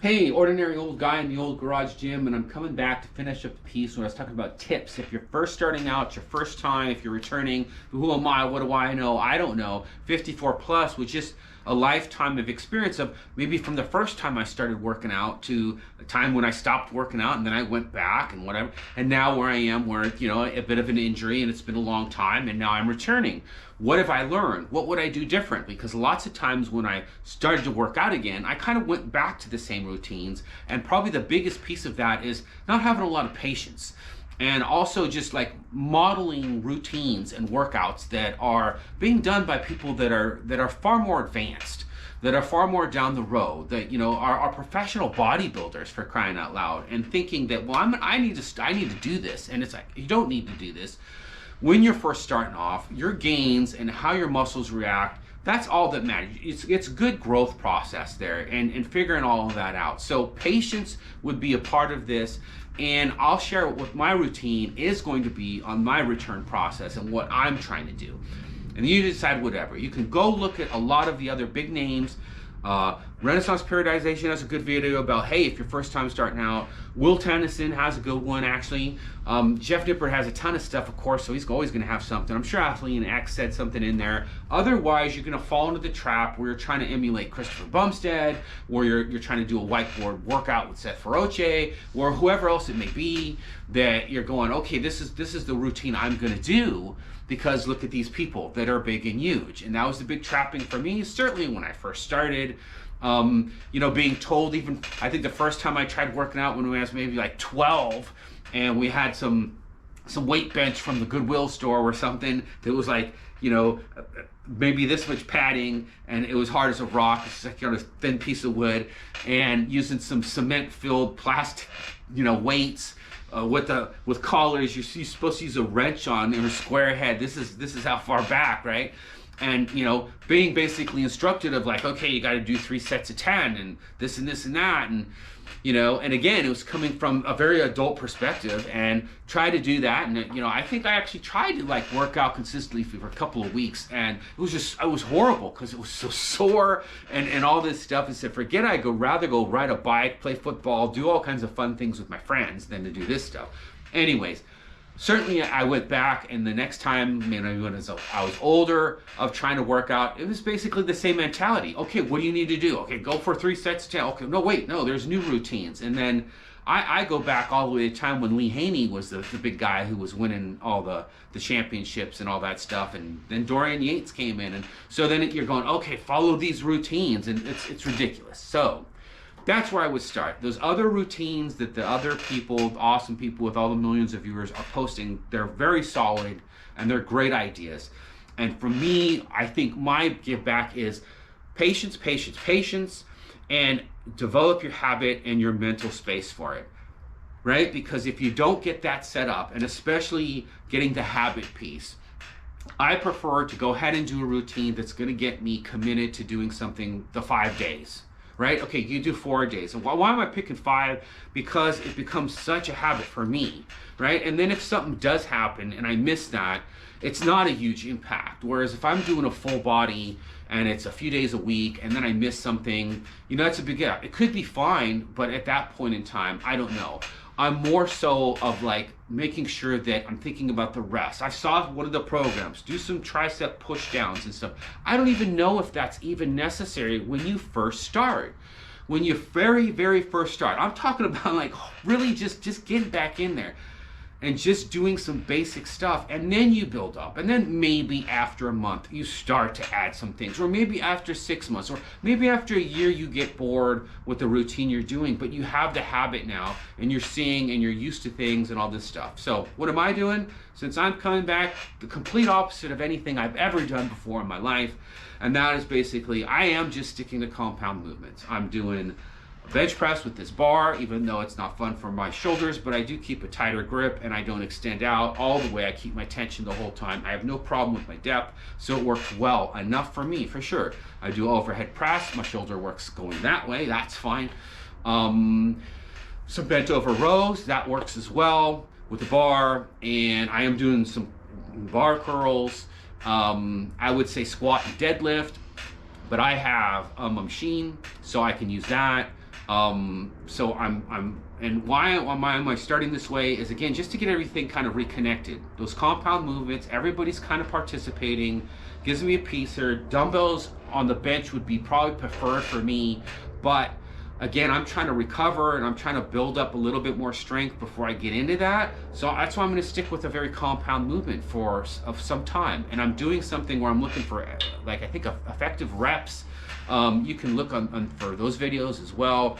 Hey, ordinary old guy in the old garage gym, and I'm coming back to finish up the piece where I was talking about tips. If you're first starting out, it's your first time, if you're returning, who am I, what do I know? I don't know. 54 plus was just a lifetime of experience of maybe from the first time I started working out to the time when I stopped working out and then I went back and whatever. And now where I am, where, a bit of an injury and it's been a long time and now I'm returning. What have I learned? What would I do different? Because lots of times when I started to work out again, I kind of went back to the same routines. And probably the biggest piece of that is not having a lot of patience. And also just like modeling routines and workouts that are being done by people that are far more advanced, that are far more down the road, that are professional bodybuilders, for crying out loud, and thinking that, well, I need to do this. And it's like, you don't need to do this. When you're first starting off, your gains and how your muscles react, that's all that matters. It's good growth process there and figuring all of that out. So patience would be a part of this, and I'll share what my routine is going to be on my return process and what I'm trying to do. And you decide whatever. You can go look at a lot of the other big names. Renaissance Periodization has a good video about, hey, if you're first time starting out. Will Tennyson has a good one, actually. Jeff Nippert has a ton of stuff, of course, so he's always going to have something. I'm sure Athlean X said something in there. Otherwise, you're going to fall into the trap where you're trying to emulate Christopher Bumstead, or you're trying to do a whiteboard workout with Seth Feroce, or whoever else it may be, that you're going, okay, this is the routine I'm going to do, because look at these people that are big and huge. And that was the big trapping for me, certainly when I first started. Being told, even I think the first time I tried working out when we was maybe like 12, and we had some weight bench from the Goodwill store or something that was like, maybe this much padding, and it was hard as a rock. It's like on a thin piece of wood, and using some cement-filled plastic, weights. With collars, you're supposed to use a wrench on your square head. This is how far back, right? And being basically instructed of like, okay, you got to do 3 sets of 10 and this and this and that, and and again, it was coming from a very adult perspective, and try to do that. And I think I actually tried to like work out consistently for a couple of weeks, and it was horrible because it was so sore and all this stuff. And said, forget, I'd rather go ride a bike, play football, do all kinds of fun things with my friends than to do this stuff. Anyways, certainly I went back, and the next time, when I was older, of trying to work out, it was basically the same mentality. Okay, what do you need to do? Okay, go for 3 sets of 10. Okay, no, there's new routines. And then I go back all the way to the time when Lee Haney was the big guy who was winning all the championships and all that stuff, and then Dorian Yates came in, and so then you're going, okay, follow these routines, and it's ridiculous. So that's where I would start. Those other routines that the other people, awesome people with all the millions of viewers are posting, they're very solid and they're great ideas. And for me, I think my give back is patience, patience, patience, and develop your habit and your mental space for it, right? Because if you don't get that set up, and especially getting the habit piece, I prefer to go ahead and do a routine that's going to get me committed to doing something the 5 days. Right? Okay, you do 4 days. And why am I picking 5? Because it becomes such a habit for me, right? And then if something does happen and I miss that, it's not a huge impact. Whereas if I'm doing a full body and it's a few days a week and then I miss something, that's a big gap. It could be fine, but at that point in time, I don't know. I'm more so of like making sure that I'm thinking about the rest. I saw one of the programs, do some tricep push downs and stuff. I don't even know if that's even necessary when you first start. When you very, very first start. I'm talking about like really just getting back in there and just doing some basic stuff, and then you build up, and then maybe after a month you start to add some things, or maybe after 6 months, or maybe after a year you get bored with the routine you're doing, but you have the habit now and you're seeing and you're used to things and all this stuff. So what am I doing? Since I'm coming back, the complete opposite of anything I've ever done before in my life, and that is basically I am just sticking to compound movements. I'm doing bench press with this bar, even though it's not fun for my shoulders, but I do keep a tighter grip and I don't extend out all the way. I keep my tension the whole time. I have no problem with my depth, so it works well enough for me, for sure. I do overhead press, my shoulder works going that way, that's fine. Some bent over rows, that works as well with the bar, and I am doing some bar curls. I would say squat and deadlift, but I have a machine, so I can use that. So and why am I starting this way is, again, just to get everything kind of reconnected. Those compound movements, everybody's kind of participating, gives me a piece here. Dumbbells on the bench would be probably preferred for me, but again, I'm trying to recover and I'm trying to build up a little bit more strength before I get into that. So that's why I'm going to stick with a very compound movement for some time. And I'm doing something where I'm looking for, like, I think effective reps. You can look on for those videos as well,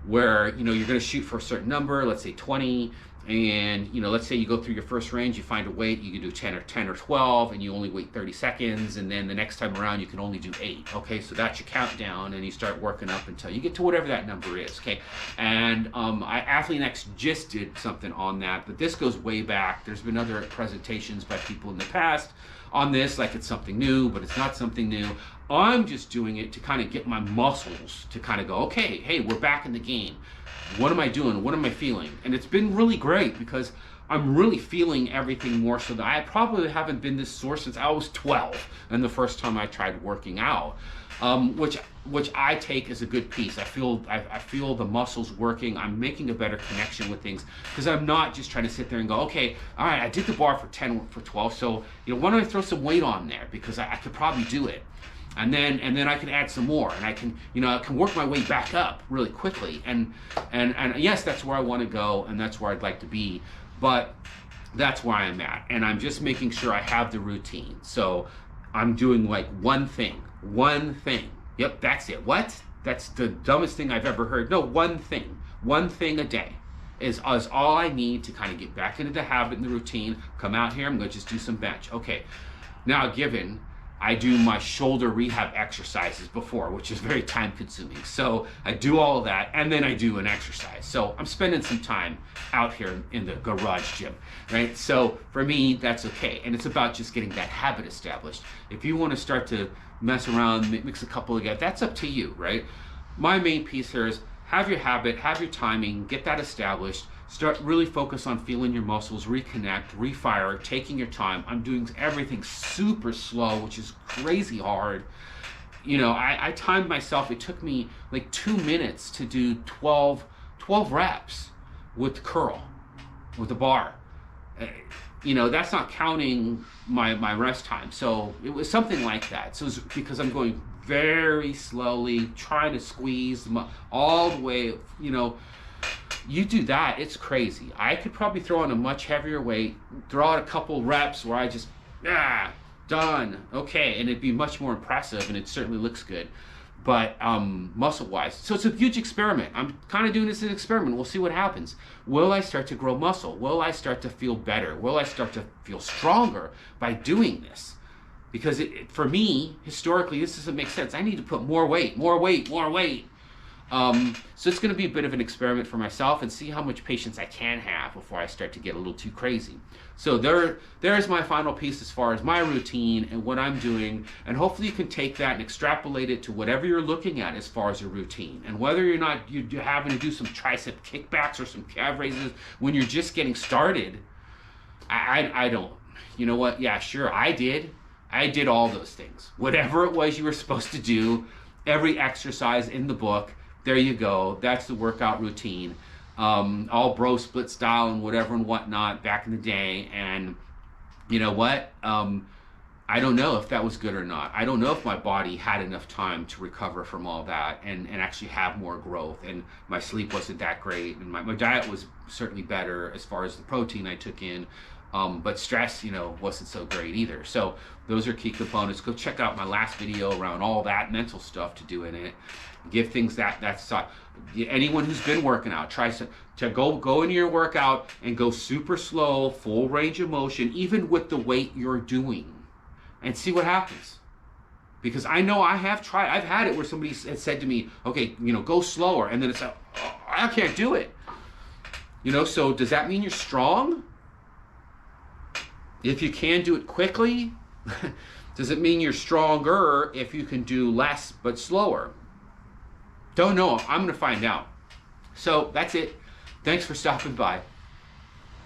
where, you know, you're going to shoot for a certain number, let's say 20. And, you know, let's say you go through your first range, you find a weight, you can do 10 or 12, and you only wait 30 seconds, and then the next time around you can only do 8. Okay, so that's your countdown, and you start working up until you get to whatever that number is. Okay, and Athlean-X just did something on that, but this goes way back. There's been other presentations by people in the past on this, like it's something new, but it's not something new. I'm just doing it to kind of get my muscles to kind of go, okay, hey, we're back in the game. What am I doing? What am I feeling? And it's been really great because I'm really feeling everything more so that I probably haven't been this sore since I was 12 and the first time I tried working out, which I take as a good piece. I feel the muscles working. I'm making a better connection with things because I'm not just trying to sit there and go, okay, all right, I did the bar for 10, for 12, so, you know, why don't I throw some weight on there because I could probably do it. And then I can add some more, and I can, you know, I can work my way back up really quickly. And yes, that's where I want to go, and that's where I'd like to be. But that's where I'm at, and I'm just making sure I have the routine. So I'm doing like one thing. Yep, that's it. What? That's the dumbest thing I've ever heard. No, one thing a day is all I need to kind of get back into the habit and the routine. Come out here, I'm going to just do some bench. Okay, now given I do my shoulder rehab exercises before, which is very time consuming. So I do all of that, and then I do an exercise. So I'm spending some time out here in the garage gym, right? So for me, that's okay. And it's about just getting that habit established. If you want to start to mess around, mix a couple together, that's up to you, right? My main piece here is have your habit, have your timing, get that established. Start really focus on feeling your muscles, reconnect, refire, taking your time. I'm doing everything super slow, which is crazy hard. You know, I timed myself. It took me like 2 minutes to do 12 reps with the curl, with the bar. You know, that's not counting my rest time. So it was something like that. So it's because I'm going very slowly, trying to squeeze all the way, you know. You do that, it's crazy. I could probably throw on a much heavier weight, throw out a couple reps where I just, done, okay, and it'd be much more impressive, and it certainly looks good. But muscle-wise, so it's a huge experiment. I'm kind of doing this as an experiment. We'll see what happens. Will I start to grow muscle? Will I start to feel better? Will I start to feel stronger by doing this? Because for me, historically, this doesn't make sense. I need to put more weight. So it's going to be a bit of an experiment for myself and see how much patience I can have before I start to get a little too crazy. So there's my final piece as far as my routine and what I'm doing, and hopefully you can take that and extrapolate it to whatever you're looking at as far as your routine. And whether you're having to do some tricep kickbacks or some calf raises when you're just getting started, I don't. You know what? Yeah, sure, I did all those things. Whatever it was you were supposed to do, every exercise in the book, there you go. That's the workout routine. All bro split style and whatever and whatnot back in the day. And you know what? I don't know if that was good or not. I don't know if my body had enough time to recover from all that and actually have more growth. And my sleep wasn't that great. And my diet was certainly better as far as the protein I took in. But stress, you know, wasn't so great either. So those are key components. Go check out my last video around all that mental stuff to do in it. Give things that's anyone who's been working out, try to go into your workout and go super slow, full range of motion, even with the weight you're doing, and see what happens. Because I know I've had it where somebody has said to me, okay, you know, go slower, and then it's like, oh, I can't do it. You know, so does that mean you're strong? If you can do it quickly, does it mean you're stronger if you can do less but slower? Don't know. I'm going to find out. So that's it. Thanks for stopping by.